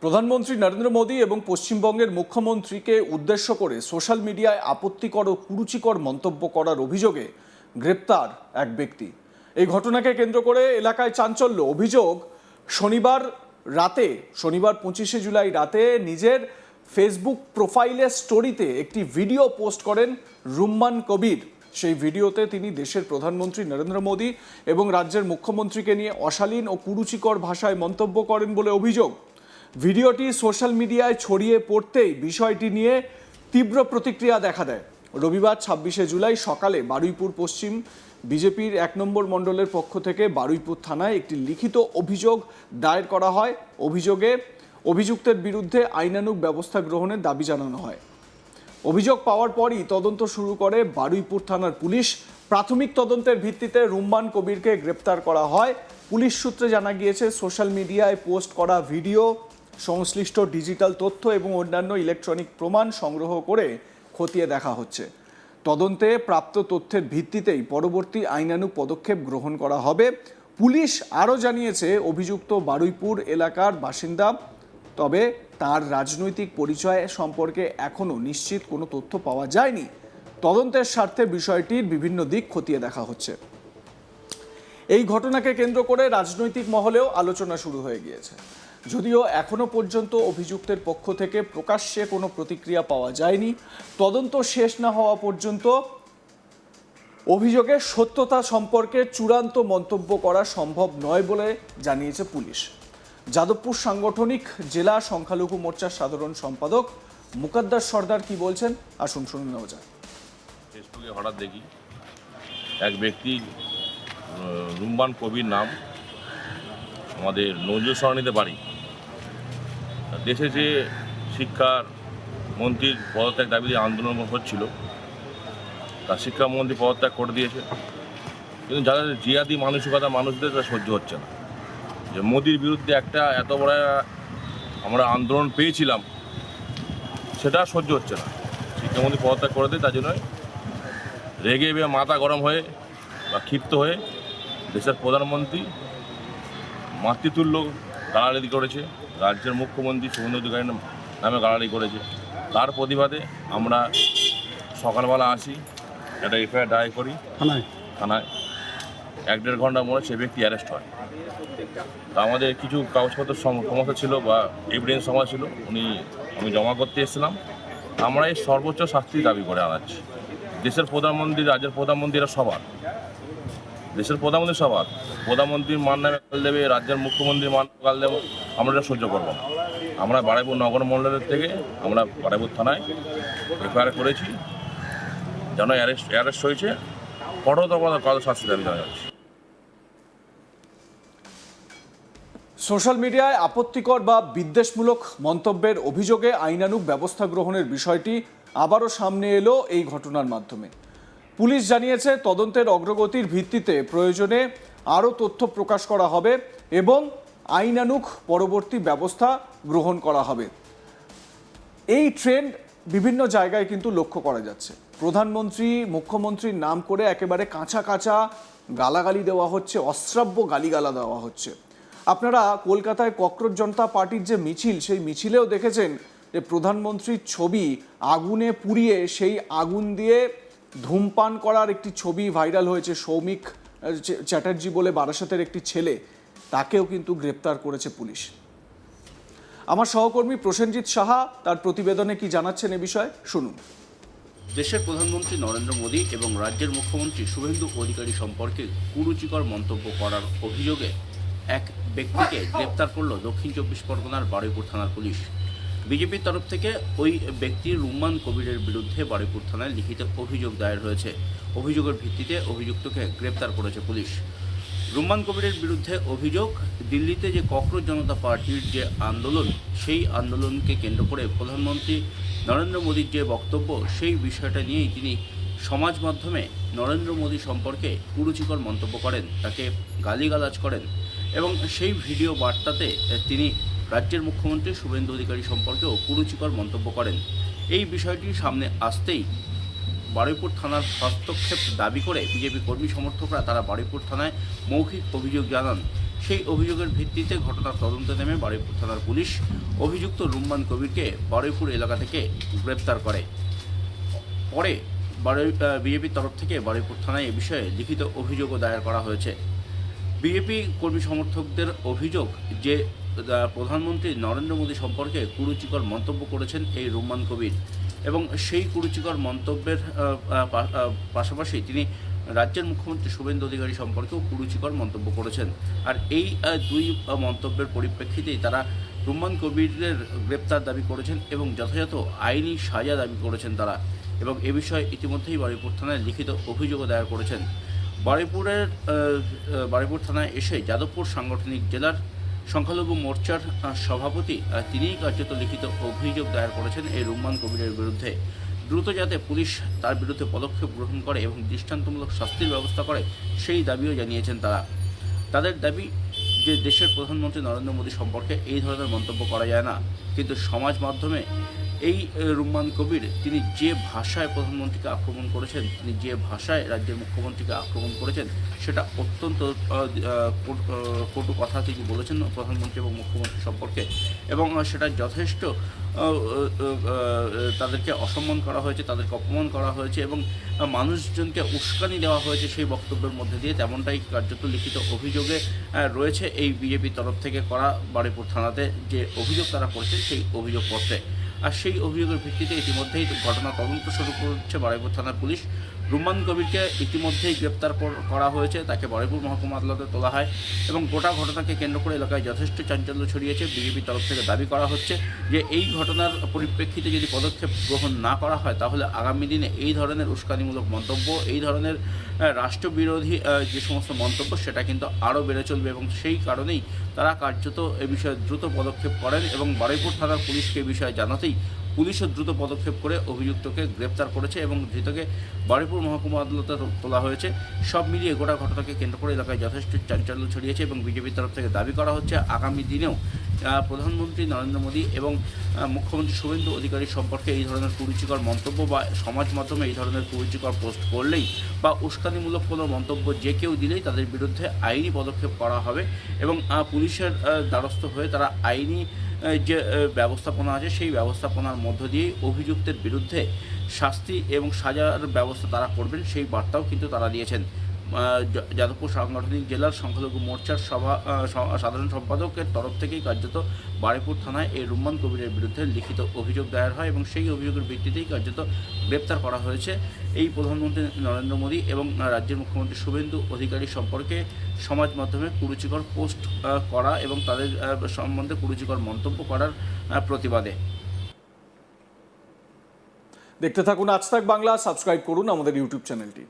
প্রধানমন্ত্রী নরেন্দ্র মোদী এবং পশ্চিমবঙ্গের মুখ্যমন্ত্রীকে উদ্দেশ্য করে সোশ্যাল মিডিয়ায় আপত্তিকর ও কুরুচিকর মন্তব্য করার অভিযোগে গ্রেপ্তার এক ব্যক্তি। এই ঘটনাকে কেন্দ্র করে এলাকায় চাঞ্চল্য। অভিযোগ, শনিবার 25শে জুলাই রাতে নিজের ফেসবুক প্রোফাইলের স্টোরিতে একটি ভিডিও পোস্ট করেন রুম্মান কবির। সেই ভিডিওতে তিনি দেশের প্রধানমন্ত্রী নরেন্দ্র মোদী এবং রাজ্যের মুখ্যমন্ত্রীকে নিয়ে অশালীন ও কুরুচিকর ভাষায় মন্তব্য করেন বলে অভিযোগ। ভিডিওটি সোশ্যাল মিডিয়ায় ছড়িয়ে পড়তেই বিষয়টি নিয়ে তীব্র প্রতিক্রিয়া দেখা দেয়। রবিবার 26শে জুলাই সকালে বারুইপুর পশ্চিম বিজেপির 1 নম্বর মণ্ডলের পক্ষ থেকে বারুইপুর থানায় একটি লিখিত অভিযোগ দায়ের করা হয়। অভিযোগে অভিযুক্তের বিরুদ্ধে আইনানুগ ব্যবস্থা গ্রহণের দাবি জানানো হয়। অভিযোগ পাওয়ার পরই তদন্ত শুরু করে বারুইপুর থানার পুলিশ। প্রাথমিক তদন্তের ভিত্তিতে রুম্মান কবিরকে গ্রেপ্তার করা হয়। পুলিশ সূত্রে জানা গিয়েছে, সোশ্যাল মিডিয়ায় পোস্ট করা ভিডিও, সংশ্লিষ্ট ডিজিটাল তথ্য এবং অন্যান্য ইলেকট্রনিক প্রমাণ সংগ্রহ করে খতিয়ে দেখা হচ্ছে। তদন্তে প্রাপ্ত তথ্যের ভিত্তিতেই পরবর্তী আইনানুগ পদক্ষেপ গ্রহণ করা হবে। পুলিশ আরও জানিয়েছে, অভিযুক্ত বারুইপুর এলাকার বাসিন্দা, তবে তার রাজনৈতিক পরিচয় সম্পর্কে এখনও নিশ্চিত কোনো তথ্য পাওয়া যায়নি। তদন্তের স্বার্থে বিষয়টির বিভিন্ন দিক খতিয়ে দেখা হচ্ছে। এই ঘটনাকে কেন্দ্র করে রাজনৈতিক মহলেও আলোচনা শুরু হয়ে গিয়েছে। যদিও এখনো পর্যন্ত অভিযুক্তের পক্ষ থেকে প্রকাশ্যে কোনো প্রতিক্রিয়া পাওয়া যায়নি। তদন্ত শেষ না হওয়া পর্যন্ত অভিযোগের সত্যতা সম্পর্কে চূড়ান্ত মন্তব্য করা সম্ভব নয় বলে জানিয়েছে পুলিশ। যাদবপুর সাংগঠনিক জেলা সংখ্যালঘু মোর্চার সাধারণ সম্পাদক মুকাদ্দাস সর্দার কি বলছেন, আসুন শুনে নেওয়া যাক। ফেসবুকে হঠাৎ দেখি এক ব্যক্তি, রুম্মান কবির নাম, আমাদের নজরুল সরণিতে বাড়ি, দেশে যে শিক্ষার মন্ত্রীর পদত্যাগ দাবিতে আন্দোলন হচ্ছিল, তার শিক্ষামন্ত্রী পদত্যাগ করে দিয়েছে। কিন্তু যাদের জিয়াদি মানসিকতা মানুষদের তা সহ্য হচ্ছে না, যে মোদির বিরুদ্ধে একটা এত বড় আমরা আন্দোলন পেয়েছিলাম, সেটা সহ্য হচ্ছে না। শিক্ষামন্ত্রী পদত্যাগ করে দেয়, তার জন্যই রেগে মাথা গরম হয়ে বা ক্ষিপ্ত হয়ে দেশের প্রধানমন্ত্রী মাতৃতুল্য গালাগালি করেছে, রাজ্যের মুখ্যমন্ত্রী শুভেন্দু অধিকারী নামে গালাগালি করেছে। তার প্রতিবাদে আমরা সকালবেলা আসি, একটা এফআইআর দায়ের করি থানায়। 1-1.5 ঘন্টার মধ্যে সে ব্যক্তি অ্যারেস্ট হয়। তা আমাদের কিছু কাগজপত্র সমস্যা ছিল বা এভিডেন্স সমস্যা ছিল, আমি জমা করতে এসেছিলাম। আমরা এই সর্বোচ্চ শাস্তি দাবি করে আনাচ্ছি। দেশের প্রধানমন্ত্রী, রাজ্যের প্রধানমন্ত্রীরা সবার, দেশের প্রধানমন্ত্রী সবার, প্রধানমন্ত্রীর মান নামে গাল দেবে, রাজ্যের মুখ্যমন্ত্রীর মান গাল দেবে, আমরা এটা সহ্য করবো না। আমরা বারুইপুর নগর মণ্ডলের থেকে আমরা বারুইপুর থানায় এফআইআর করেছি, যেন অ্যারেস্ট হয়েছে, কঠোরতম শাস্তি দাবি জানা যাচ্ছে। সোশ্যাল মিডিয়ায় আপত্তিকর বা বিদ্বেষমূলক মন্তব্যের অভিযোগে আইনানুগ ব্যবস্থা গ্রহণের বিষয়টি আবারও সামনে এলো এই ঘটনার মাধ্যমে। পুলিশ জানিয়েছে, তদন্তের অগ্রগতির ভিত্তিতে প্রয়োজনে আরও তথ্য প্রকাশ করা হবে এবং আইনানুগ পরবর্তী ব্যবস্থা গ্রহণ করা হবে। এই ট্রেন্ড বিভিন্ন জায়গায় কিন্তু লক্ষ্য করা যাচ্ছে। প্রধানমন্ত্রী, মুখ্যমন্ত্রীর নাম করে একেবারে কাঁচা কাঁচা গালাগালি দেওয়া হচ্ছে, অশ্রাব্য গালিগালা দেওয়া হচ্ছে। আপনারা কলকাতায় ককরোচ জনতা পার্টির যে মিছিল, সেই মিছিলেও দেখেছেন যে প্রধানমন্ত্রীর ছবি আগুনে পুড়িয়ে সেই আগুন দিয়ে ধূমপান করার একটি ছবি ভাইরাল হয়েছে। সৌমিক চ্যাটার্জি বলে বারাসাতের একটি ছেলে, তাকেও কিন্তু গ্রেপ্তার করেছে পুলিশ। আমার সহকর্মী প্রসেনজিৎ সাহা তার প্রতিবেদনে কি জানাচ্ছেন এ বিষয়ে শুনুন। দেশের প্রধানমন্ত্রী নরেন্দ্র মোদী এবং রাজ্যের মুখ্যমন্ত্রী শুভেন্দু অধিকারী সম্পর্কে কুরুচিকর মন্তব্য করার অভিযোগে এক ব্যক্তিকে গ্রেপ্তার করল দক্ষিণ 24 পরগনার বারুইপুর থানার পুলিশ। বিজেপির তরফ থেকে ওই ব্যক্তির রুম্মান কবিরের বিরুদ্ধে বারুইপুর থানায় লিখিত অভিযোগ দায়ের হয়েছে। অভিযোগের ভিত্তিতে অভিযুক্তকে গ্রেপ্তার করেছে পুলিশ। রুম্মান কবিরের বিরুদ্ধে অভিযোগ, দিল্লিতে যে ককরোচ জনতা পার্টির যে আন্দোলন, সেই আন্দোলনকে কেন্দ্র করে প্রধানমন্ত্রী নরেন্দ্র মোদীর যে বক্তব্য, সেই বিষয়টা নিয়েই তিনি সমাজ মাধ্যমে নরেন্দ্র মোদী সম্পর্কে কুরুচিকর মন্তব্য করেন, তাকে গালিগালাজ করেন এবং সেই ভিডিও বার্তাতে তিনি রাজ্যের মুখ্যমন্ত্রী শুভেন্দু অধিকারী সম্পর্কেও কুরুচিকর মন্তব্য করেন। এই বিষয়টি সামনে আসতেই বারুইপুর থানার হস্তক্ষেপ দাবি করে বিজেপি কর্মী সমর্থকরা তারা বারুইপুর থানায় মৌখিক অভিযোগ জানান সেই অভিযোগের ভিত্তিতে ঘটনার তদন্তে নেমে বারুইপুর থানার পুলিশ অভিযুক্ত রুম্মান কবিরকে বারুইপুর এলাকা থেকে গ্রেপ্তার করে। পরে বিজেপির তরফ থেকে বারুইপুর থানায় এ বিষয়ে লিখিত অভিযোগও দায়ের করা হয়েছে। বিজেপি কর্মী সমর্থকদের অভিযোগ যে প্রধানমন্ত্রী নরেন্দ্র মোদী সম্পর্কে কুরুচিকর মন্তব্য করেছেন এই রুম্মান কবির, এবং সেই কুরুচিকর মন্তব্যের পাশাপাশি তিনি রাজ্যের মুখ্যমন্ত্রী শুভেন্দু অধিকারী সম্পর্কেও কুরুচিকর মন্তব্য করেছেন। আর এই দুই মন্তব্যের পরিপ্রেক্ষিতেই তারা রুম্মান কবিরের গ্রেপ্তার দাবি করেছেন এবং যথাযথ আইনি সাজা দাবি করেছেন তারা, এবং এ বিষয়ে ইতিমধ্যেই বারুইপুর থানায় লিখিত অভিযোগও দায়ের করেছেন। বারুইপুর থানায় এসে যাদবপুর সাংগঠনিক জেলার সংখ্যালঘু মোর্চার সভাপতি তিনিই কার্যত লিখিত অভিযোগ দায়ের করেছেন এই রুম্মান কবিরের বিরুদ্ধে। দ্রুত যাতে পুলিশ তার বিরুদ্ধে পদক্ষেপ গ্রহণ করে এবং দৃষ্টান্তমূলক শাস্তির ব্যবস্থা করে সেই দাবিও জানিয়েছেন তারা। তাদের দাবি যে দেশের প্রধানমন্ত্রী নরেন্দ্র মোদী সম্পর্কে এই ধরনের মন্তব্য করা যায় না, কিন্তু সমাজ মাধ্যমে এই রুম্মান কবির তিনি যে ভাষায় প্রধানমন্ত্রীকে আক্রমণ করেছেন, তিনি যে ভাষায় রাজ্যের মুখ্যমন্ত্রীকে আক্রমণ করেছেন, সেটা অত্যন্ত কটু কথা তিনি বলেছেন প্রধানমন্ত্রী এবং মুখ্যমন্ত্রী সম্পর্কে, এবং সেটা যথেষ্ট তাদেরকে অসম্মান করা হয়েছে, তাদেরকে অপমান করা হয়েছে এবং মানুষজনকে উস্কানি দেওয়া হয়েছে সেই বক্তব্যের মধ্যে দিয়ে। তেমনটাই কার্যত লিখিত অভিযোগে রয়েছে এই বিজেপির তরফ থেকে করা বারুইপুর থানাতে যে অভিযোগ তারা করেছেন সেই অভিযোগপত্রে। আর সেই অভিযোগের ভিত্তিতে ইতিমধ্যেই ঘটনা তদন্ত শুরু করেছে বারুইপুর থানার পুলিশ। রুম্মান কবিরকে ইতিমধ্যেই গ্রেপ্তার করা হয়েছে, তাকে বারুইপুর মহকুমা আদালতে তোলা হয় এবং গোটা ঘটনাকে কেন্দ্র করে এলাকায় যথেষ্ট চাঞ্চল্য ছড়িয়েছে। বিজেপির তরফ থেকে দাবি করা হচ্ছে যে এই ঘটনার পরিপ্রেক্ষিতে যদি পদক্ষেপ গ্রহণ না করা হয় তাহলে আগামী দিনে এই ধরনের উস্কানিমূলক মন্তব্য, এই ধরনের রাষ্ট্রবিরোধী যে সমস্ত মন্তব্য সেটা কিন্তু আরও বেড়ে চলবে, এবং সেই কারণেই তারা কার্যত এ বিষয়ে দ্রুত পদক্ষেপ করেন এবং বারুইপুর থানার পুলিশকে এ বিষয়ে জানাতেই পুলিশও দ্রুত পদক্ষেপ করে অভিযুক্তকে গ্রেপ্তার করেছে এবং ধৃতকে বারুইপুর মহকুমা আদালতে তোলা হয়েছে। সব মিলিয়ে গোটা ঘটনাকে কেন্দ্র করে এলাকায় যথেষ্ট চাঞ্চল্য ছড়িয়েছে এবং বিজেপির তরফ থেকে দাবি করা হচ্ছে আগামী দিনেও প্রধানমন্ত্রী নরেন্দ্র মোদী এবং মুখ্যমন্ত্রী শুভেন্দু অধিকারী সম্পর্কে এই ধরনের কুরুচিকর মন্তব্য বা সমাজ মাধ্যমে এই ধরনের কুরুচিকর পোস্ট করলেই বা উস্কানিমূলক কোনো মন্তব্য যে কেউ দিলেই তাদের বিরুদ্ধে আইনি পদক্ষেপ করা হবে এবং পুলিশের দ্বারস্থ হয়ে তারা আইনি যে ব্যবস্থাপনা আছে সেই ব্যবস্থাপনার মধ্য দিয়েই অভিযুক্তের বিরুদ্ধে শাস্তি এবং সাজার ব্যবস্থা তারা করবেন, সেই বার্তাও কিন্তু তারা দিয়েছেন। যাদবপুর সাংগঠনিক জেলার সংখ্যালঘু মোর্চার সাধারণ সম্পাদকের তরফ থেকেই কার্যত বারুইপুর থানায় এই রুম্মান কবিরের বিরুদ্ধে লিখিত অভিযোগ দায়ের হয় এবং সেই অভিযোগের ভিত্তিতেই কার্যত গ্রেপ্তার করা হয়েছে এই প্রধানমন্ত্রী নরেন্দ্র মোদী এবং রাজ্যের মুখ্যমন্ত্রী শুভেন্দু অধিকারী সম্পর্কে সমাজ মাধ্যমে কুরুচিকর পোস্ট করা এবং তাদের সম্বন্ধে কুরুচিকর মন্তব্য করার প্রতিবাদে। দেখতে থাকুন আজ তাক বাংলা, সাবস্ক্রাইব করুন আমাদের ইউটিউব চ্যানেলটি।